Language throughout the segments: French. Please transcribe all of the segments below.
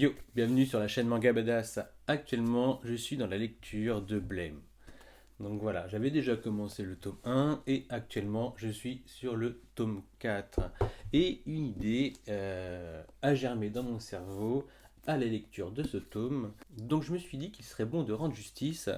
Yo, bienvenue sur la chaîne Manga Badass. Actuellement, je suis dans la lecture de Blame. Donc voilà, j'avais déjà commencé le tome 1 et actuellement, je suis sur le tome 4. Et une idée a germé dans mon cerveau à la lecture de ce tome. Donc je me suis dit qu'il serait bon de rendre justice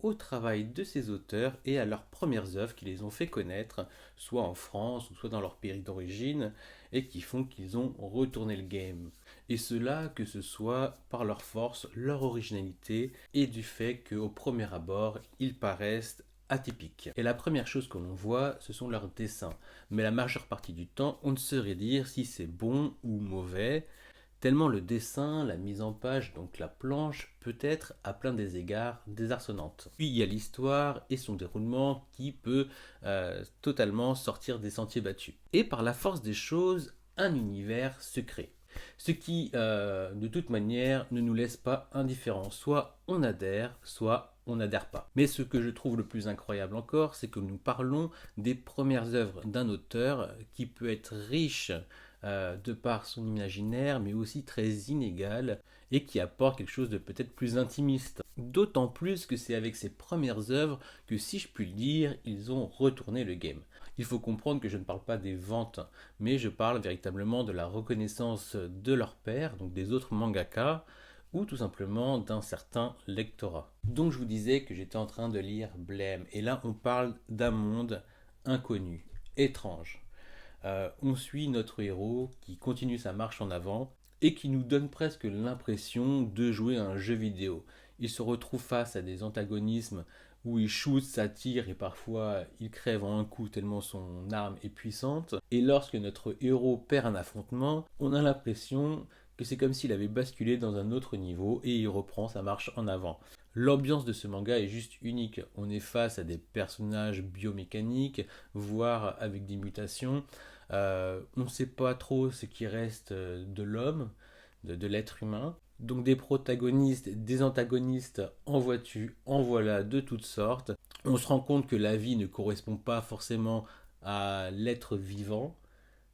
au travail de ces auteurs et à leurs premières œuvres qui les ont fait connaître, soit en France ou soit dans leur pays d'origine, et qui font qu'ils ont retourné le game. Et cela que ce soit par leur force, leur originalité et du fait qu'au premier abord, ils paraissent atypiques. Et la première chose que l'on voit, ce sont leurs dessins. Mais la majeure partie du temps, on ne saurait dire si c'est bon ou mauvais, tellement le dessin, la mise en page, donc la planche, peut être à plein des égards désarçonnante. Puis il y a l'histoire et son déroulement qui peut totalement sortir des sentiers battus. Et par la force des choses, un univers secret. Ce qui, de toute manière, ne nous laisse pas indifférents. Soit on adhère, soit on n'adhère pas. Mais ce que je trouve le plus incroyable encore, c'est que nous parlons des premières œuvres d'un auteur qui peut être riche de par son imaginaire, mais aussi très inégal, et qui apporte quelque chose de peut-être plus intimiste. D'autant plus que c'est avec ses premières œuvres que, si je puis le dire, ils ont retourné le game. Il faut comprendre que je ne parle pas des ventes, mais je parle véritablement de la reconnaissance de leur père, donc des autres mangaka, ou tout simplement d'un certain lectorat. Donc je vous disais que j'étais en train de lire Blame, et là on parle d'un monde inconnu, étrange. On suit notre héros qui continue sa marche en avant et qui nous donne presque l'impression de jouer à un jeu vidéo. Il se retrouve face à des antagonismes où il shoot, ça tire et parfois il crève en un coup tellement son arme est puissante. Et lorsque notre héros perd un affrontement, on a l'impression que c'est comme s'il avait basculé dans un autre niveau et il reprend sa marche en avant. L'ambiance de ce manga est juste unique. On est face à des personnages biomécaniques, voire avec des mutations. On ne sait pas trop ce qui reste de l'homme, de l'être humain. Donc des protagonistes, des antagonistes, en vois-tu, en voilà de toutes sortes. On se rend compte que la vie ne correspond pas forcément à l'être vivant.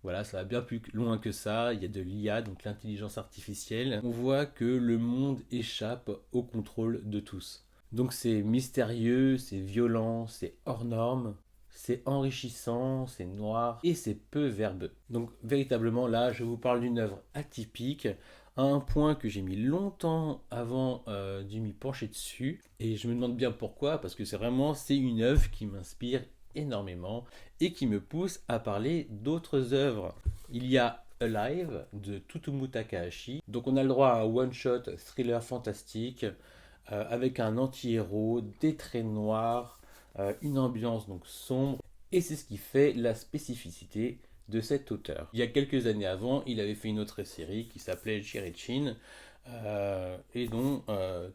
Voilà, ça va bien plus loin que ça. Il y a de l'IA, donc l'intelligence artificielle. On voit que le monde échappe au contrôle de tous. Donc c'est mystérieux, c'est violent, c'est hors norme, c'est enrichissant, c'est noir et c'est peu verbeux. Donc véritablement là, je vous parle d'une œuvre atypique à un point que j'ai mis longtemps avant d'y m'y pencher dessus. Et je me demande bien pourquoi, parce que c'est une œuvre qui m'inspire énormément et qui me pousse à parler d'autres œuvres. Il y a Alive de Tsutomu Takahashi. Donc on a le droit à un one-shot thriller fantastique avec un anti-héros, des traits noirs, une ambiance donc sombre. Et c'est ce qui fait la spécificité de cet auteur. Il y a quelques années avant, il avait fait une autre série qui s'appelait Jirechin, et dont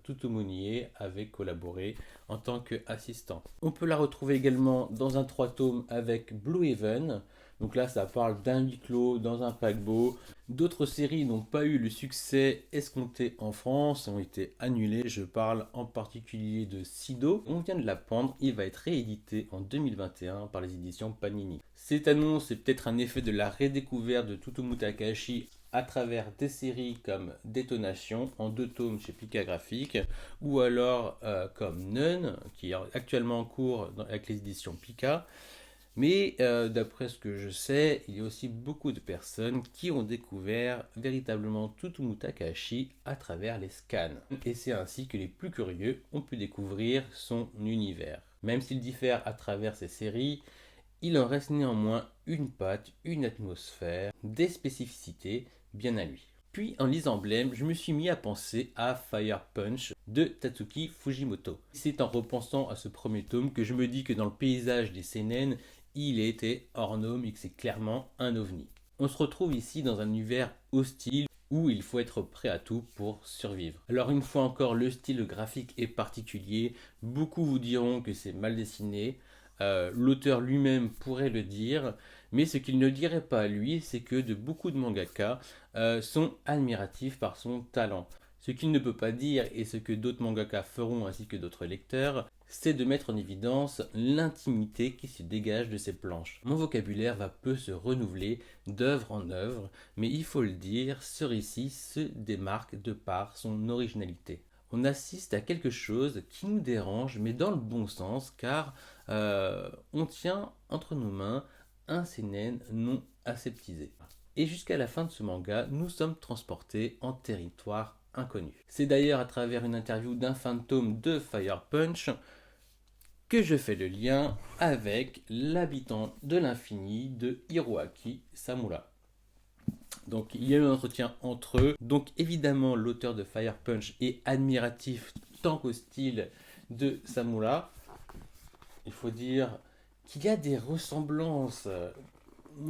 Tutumonie avait collaboré en tant qu'assistant. On peut la retrouver également dans un 3 tomes avec Blue Heaven. Donc là, ça parle d'un huis clos dans un paquebot. D'autres séries n'ont pas eu le succès escompté en France, ont été annulées. Je parle en particulier de Sido. On vient de l'apprendre, il va être réédité en 2021 par les éditions Panini. Cette annonce est peut-être un effet de la redécouverte de Tsutomu Takahashi à travers des séries comme Détonation en 2 tomes chez Pika Graphics, ou alors comme Nun, qui est actuellement en cours avec les éditions Pika. Mais d'après ce que je sais, il y a aussi beaucoup de personnes qui ont découvert véritablement Tsutomu Takahashi à travers les scans. Et c'est ainsi que les plus curieux ont pu découvrir son univers. Même s'il diffère à travers ses séries, il en reste néanmoins une patte, une atmosphère, des spécificités bien à lui. Puis en lisant Blame, je me suis mis à penser à Fire Punch de Tatsuki Fujimoto. C'est en repensant à ce premier tome que je me dis que dans le paysage des seinen, il était hors norme et que c'est clairement un ovni. On se retrouve ici dans un univers hostile où il faut être prêt à tout pour survivre. Alors une fois encore, le style graphique est particulier. Beaucoup vous diront que c'est mal dessiné. L'auteur lui-même pourrait le dire, mais ce qu'il ne dirait pas lui, c'est que beaucoup de mangaka sont admiratifs par son talent. Ce qu'il ne peut pas dire, et ce que d'autres mangaka feront ainsi que d'autres lecteurs, c'est de mettre en évidence l'intimité qui se dégage de ces planches. Mon vocabulaire va peu se renouveler d'œuvre en œuvre, mais il faut le dire, ce récit se démarque de par son originalité. On assiste à quelque chose qui nous dérange, mais dans le bon sens, car on tient entre nos mains un seinen non aseptisé. Et jusqu'à la fin de ce manga, nous sommes transportés en territoire inconnu. C'est d'ailleurs à travers une interview d'un fantôme de Fire Punch que je fais le lien avec l'habitant de l'infini de Hiroaki Samura. Donc il y a eu un entretien entre eux. Donc évidemment l'auteur de Fire Punch est admiratif tant qu'au style de Samura. Il faut dire qu'il y a des ressemblances,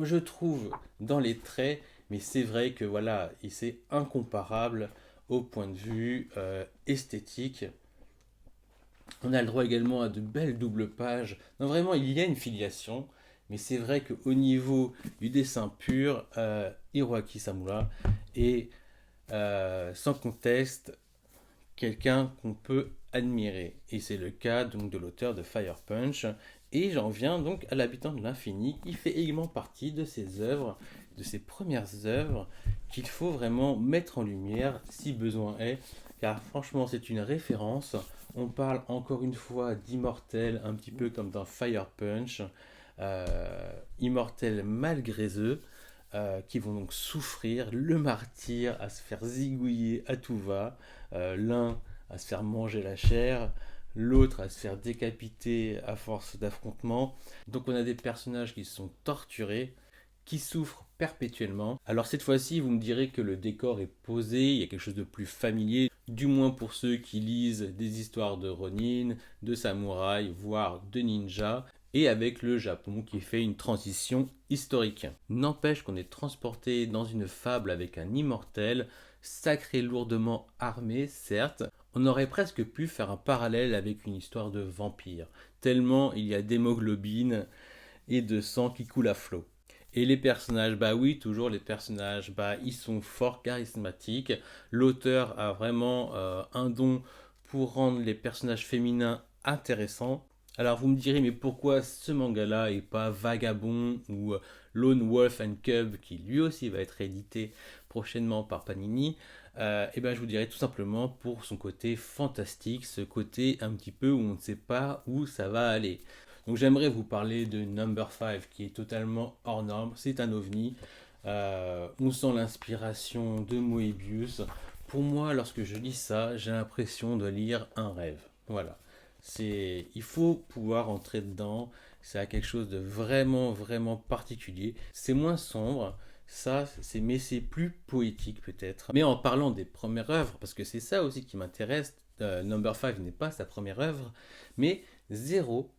je trouve, dans les traits, mais c'est vrai que voilà, c'est incomparable au point de vue esthétique. On a le droit également à de belles doubles pages. Non, vraiment, il y a une filiation, mais c'est vrai qu'au niveau du dessin pur, Hiroaki Samura est sans conteste quelqu'un qu'on peut admirer. Et c'est le cas donc de l'auteur de Fire Punch. Et j'en viens donc à l'habitant de l'infini, qui fait également partie de ces œuvres, de ces premières œuvres qu'il faut vraiment mettre en lumière si besoin est, car franchement c'est une référence. On parle encore une fois d'immortels, un petit peu comme dans Fire Punch, immortels malgré eux, qui vont donc souffrir le martyre, à se faire zigouiller à tout va, l'un à se faire manger la chair, l'autre à se faire décapiter à force d'affrontements. Donc on a des personnages qui sont torturés, qui souffrent perpétuellement. Alors cette fois-ci, vous me direz que le décor est posé, il y a quelque chose de plus familier, du moins pour ceux qui lisent des histoires de Ronin, de samouraï, voire de ninja, et avec le Japon qui fait une transition historique. N'empêche qu'on est transporté dans une fable avec un immortel, sacré lourdement armé, certes. On aurait presque pu faire un parallèle avec une histoire de vampire, tellement il y a d'hémoglobine et de sang qui coule à flot. Et les personnages, bah oui, toujours les personnages, bah ils sont fort charismatiques. L'auteur a vraiment un don pour rendre les personnages féminins intéressants. Alors vous me direz, mais pourquoi ce manga-là et pas Vagabond ou Lone Wolf and Cub, qui lui aussi va être édité prochainement par Panini? Et ben je vous dirais tout simplement pour son côté fantastique, ce côté un petit peu où on ne sait pas où ça va aller. Donc j'aimerais vous parler de Number 5 qui est totalement hors norme, c'est un ovni. On sent l'inspiration de Moebius. Pour moi, lorsque je lis ça, j'ai l'impression de lire un rêve. Voilà. Il faut pouvoir entrer dedans. C'est quelque chose de vraiment, vraiment particulier. C'est moins sombre, mais c'est plus poétique peut-être. Mais en parlant des premières œuvres, parce que c'est ça aussi qui m'intéresse, Number 5 n'est pas sa première œuvre, mais Zero,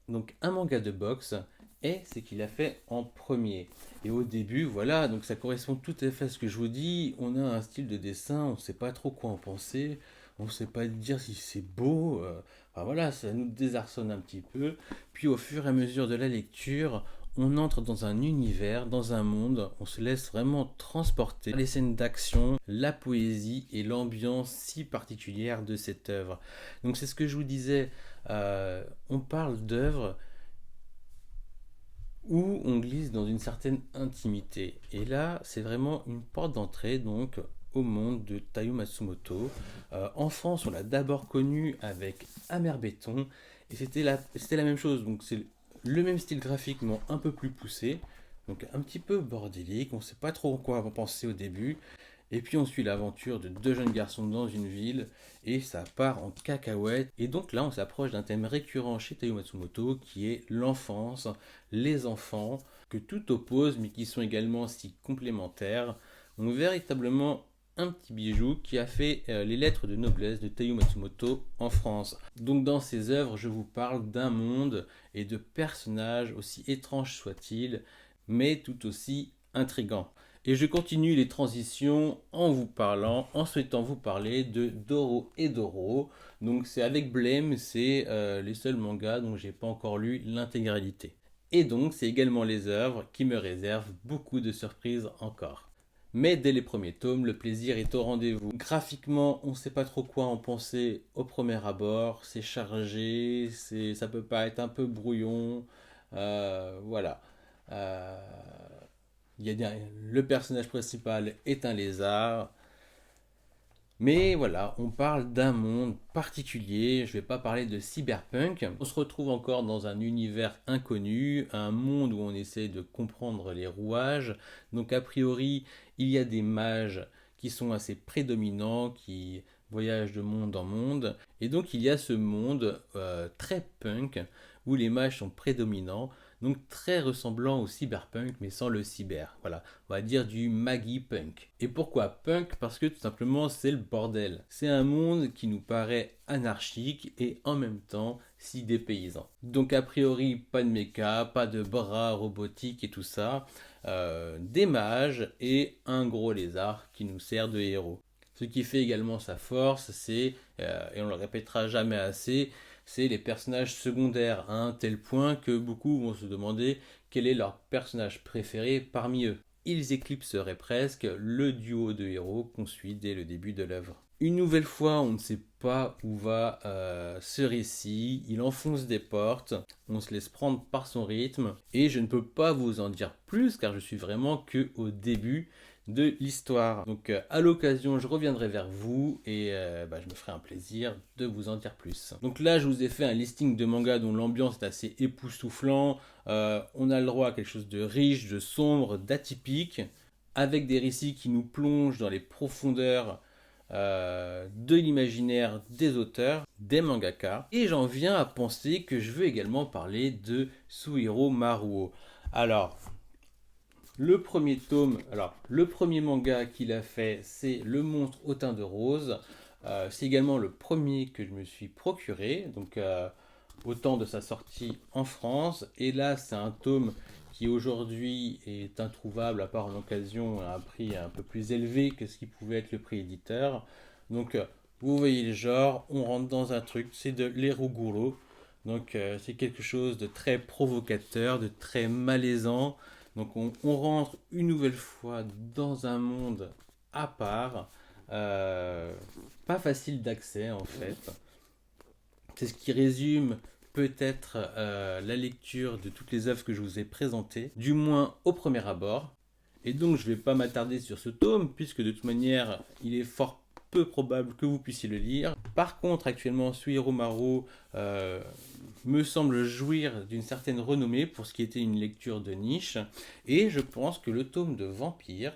donc un manga de boxe, et ce qu'il a fait en premier. Et au début, voilà, donc ça correspond tout à fait à ce que je vous dis. On a un style de dessin, on ne sait pas trop quoi en penser, on ne sait pas dire si c'est beau. Enfin voilà, ça nous désarçonne un petit peu. Puis au fur et à mesure de la lecture, on entre dans un univers, dans un monde, on se laisse vraiment transporter. Les scènes d'action, la poésie et l'ambiance si particulière de cette œuvre. Donc c'est ce que je vous disais, on parle d'œuvres où on glisse dans une certaine intimité. Et là, c'est vraiment une porte d'entrée donc au monde de Taiyo Matsumoto. En France, on l'a d'abord connu avec Amer Béton, et c'était la même chose. Donc c'est le même style graphique, mais un peu plus poussé. Donc un petit peu bordélique, on ne sait pas trop quoi en penser au début. Et puis on suit l'aventure de deux jeunes garçons dans une ville et ça part en cacahuète. Et donc là on s'approche d'un thème récurrent chez Taiyo Matsumoto qui est l'enfance, les enfants, que tout oppose mais qui sont également si complémentaires. Donc véritablement un petit bijou qui a fait les lettres de noblesse de Taiyo Matsumoto en France. Donc dans ses œuvres je vous parle d'un monde et de personnages aussi étranges soient-ils, mais tout aussi intrigants. Et je continue les transitions en souhaitant vous parler de Doro et Doro. Donc c'est avec Blame, c'est les seuls mangas dont j'ai pas encore lu l'intégralité. Et donc c'est également les œuvres qui me réservent beaucoup de surprises encore. Mais dès les premiers tomes, le plaisir est au rendez-vous. Graphiquement, on ne sait pas trop quoi en penser au premier abord. C'est chargé, ça peut paraître un peu brouillon. Voilà. Euh, le personnage principal est un lézard. Mais voilà, on parle d'un monde particulier, je ne vais pas parler de cyberpunk. On se retrouve encore dans un univers inconnu, un monde où on essaie de comprendre les rouages. Donc a priori, il y a des mages qui sont assez prédominants, qui voyagent de monde en monde. Et donc il y a ce monde très punk où les mages sont prédominants. Donc très ressemblant au cyberpunk mais sans le cyber. Voilà, on va dire du Maggie punk. Et pourquoi punk? Parce que tout simplement c'est le bordel. C'est un monde qui nous paraît anarchique et en même temps si dépaysant. Donc a priori pas de méca, pas de bras robotiques et tout ça. Des mages et un gros lézard qui nous sert de héros. Ce qui fait également sa force, c'est, et on le répétera jamais assez, c'est les personnages secondaires, à un tel point que beaucoup vont se demander quel est leur personnage préféré parmi eux. Ils éclipseraient presque le duo de héros qu'on suit dès le début de l'œuvre. Une nouvelle fois, on ne sait pas où va ce récit, il enfonce des portes, on se laisse prendre par son rythme, et je ne peux pas vous en dire plus car je suis vraiment que au début de l'histoire. Donc à l'occasion, je reviendrai vers vous et je me ferai un plaisir de vous en dire plus. Donc là, je vous ai fait un listing de mangas dont l'ambiance est assez époustouflant. On a le droit à quelque chose de riche, de sombre, d'atypique, avec des récits qui nous plongent dans les profondeurs de l'imaginaire des auteurs, des mangaka. Et j'en viens à penser que je veux également parler de Suihiro Maruo. Alors, le premier tome, alors le premier manga qu'il a fait, c'est Le Monstre au teint de rose. C'est également le premier que je me suis procuré, donc au temps de sa sortie en France. Et là, c'est un tome qui aujourd'hui est introuvable, à part en occasion, à un prix un peu plus élevé que ce qui pouvait être le prix éditeur. Donc, vous voyez le genre, on rentre dans un truc, c'est de l'eroguro. Donc, c'est quelque chose de très provocateur, de très malaisant. Donc on rentre une nouvelle fois dans un monde à part, pas facile d'accès en fait. C'est ce qui résume peut-être la lecture de toutes les œuvres que je vous ai présentées, du moins au premier abord. Et donc je ne vais pas m'attarder sur ce tome, puisque de toute manière il est fort peu probable que vous puissiez le lire. Par contre, actuellement, Suihiro Maruo me semble jouir d'une certaine renommée pour ce qui était une lecture de niche. Et je pense que le tome de Vampire,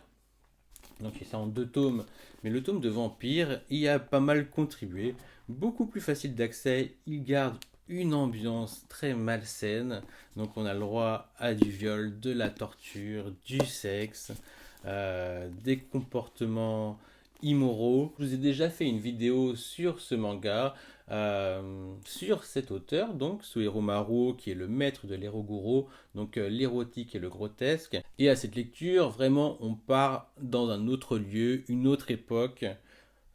donc c'est en 2 tomes, mais le tome de Vampire y a pas mal contribué. Beaucoup plus facile d'accès, il garde une ambiance très malsaine. Donc on a le droit à du viol, de la torture, du sexe, des comportements immoraux. Je vous ai déjà fait une vidéo sur ce manga, sur cet auteur, donc Suihiro Maruo, qui est le maître de l'eroguro, donc l'érotique et le grotesque. Et à cette lecture, vraiment, on part dans un autre lieu, une autre époque,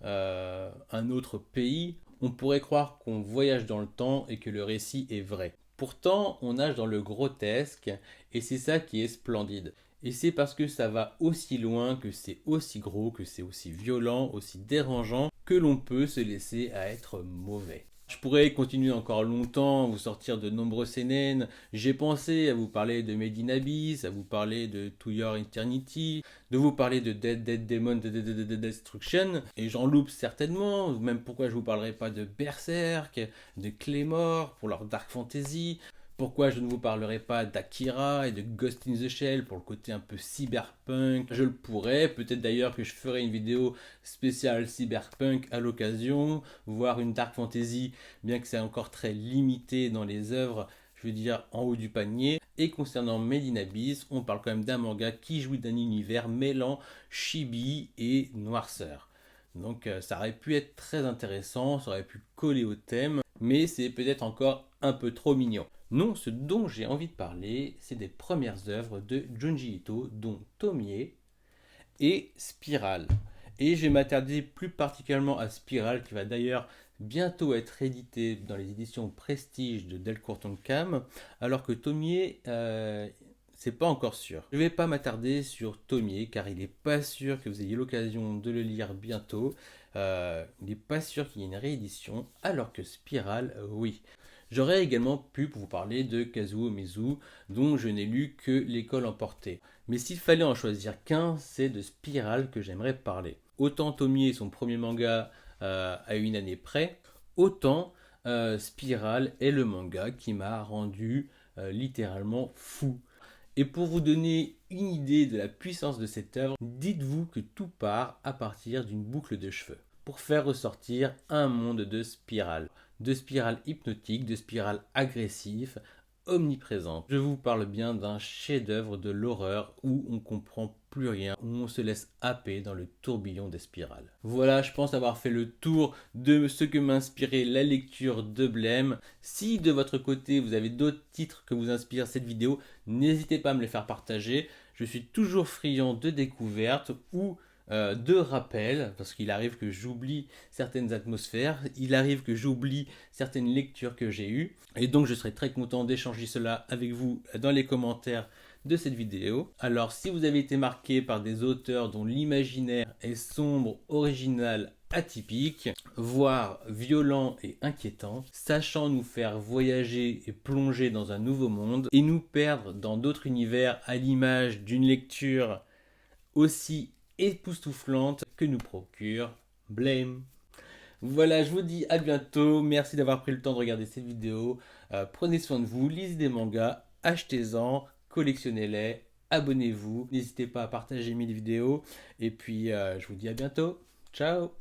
un autre pays. On pourrait croire qu'on voyage dans le temps et que le récit est vrai. Pourtant, on nage dans le grotesque et c'est ça qui est splendide. Et c'est parce que ça va aussi loin, que c'est aussi gros, que c'est aussi violent, aussi dérangeant, que l'on peut se laisser à être mauvais. Je pourrais continuer encore longtemps, vous sortir de nombreux seinen. J'ai pensé à vous parler de Made in Abyss, à vous parler de To Your Eternity, de vous parler de Dead Dead Demon de Destruction, et j'en loupe certainement, même pourquoi je vous parlerai pas de Berserk, de Claymore pour leur Dark Fantasy. Pourquoi je ne vous parlerai pas d'Akira et de Ghost in the Shell pour le côté un peu cyberpunk? Je le pourrais, peut-être d'ailleurs que je ferai une vidéo spéciale cyberpunk à l'occasion, voire une dark fantasy, bien que c'est encore très limité dans les œuvres, je veux dire en haut du panier. Et concernant Made in Abyss, on parle quand même d'un manga qui jouit d'un univers mêlant chibi et noirceur. Donc ça aurait pu être très intéressant, ça aurait pu coller au thème, mais c'est peut-être encore un peu trop mignon. Non, ce dont j'ai envie de parler, c'est des premières œuvres de Junji Ito, dont Tomie et Spiral. Et je vais m'attarder plus particulièrement à Spiral, qui va d'ailleurs bientôt être édité dans les éditions Prestige de Delcourt Tonkam, alors que Tomie, c'est pas encore sûr. Je vais pas m'attarder sur Tomie car il est pas sûr que vous ayez l'occasion de le lire bientôt. Il n'est pas sûr qu'il y ait une réédition, alors que Spiral, oui. J'aurais également pu vous parler de Kazuo Umezu, dont je n'ai lu que L'école emportée. Mais s'il fallait en choisir qu'un, c'est de Spiral que j'aimerais parler. Autant Tomie est son premier manga à une année près, autant Spiral est le manga qui m'a rendu littéralement fou. Et pour vous donner une idée de la puissance de cette œuvre, dites-vous que tout part à partir d'une boucle de cheveux pour faire ressortir un monde de spirales hypnotiques, de spirales agressives, omniprésentes. Je vous parle bien d'un chef-d'œuvre de l'horreur où on comprend plus rien, où on se laisse happer dans le tourbillon des spirales. Voilà, je pense avoir fait le tour de ce que m'a inspiré la lecture de Blême. Si de votre côté vous avez d'autres titres que vous inspire cette vidéo, n'hésitez pas à me les faire partager. Je suis toujours friand de découvertes ou de rappels, parce qu'il arrive que j'oublie certaines atmosphères, il arrive que j'oublie certaines lectures que j'ai eues, et donc je serai très content d'échanger cela avec vous dans les commentaires de cette vidéo. Alors si vous avez été marqué par des auteurs dont l'imaginaire est sombre, original, atypique, voire violent et inquiétant, sachant nous faire voyager et plonger dans un nouveau monde et nous perdre dans d'autres univers à l'image d'une lecture aussi époustouflante que nous procure Blême. Voilà, je vous dis à bientôt. Merci d'avoir pris le temps de regarder cette vidéo. Prenez soin de vous, lisez des mangas, achetez-en, collectionnez-les, abonnez-vous. N'hésitez pas à partager mes vidéos. Et puis, je vous dis à bientôt. Ciao!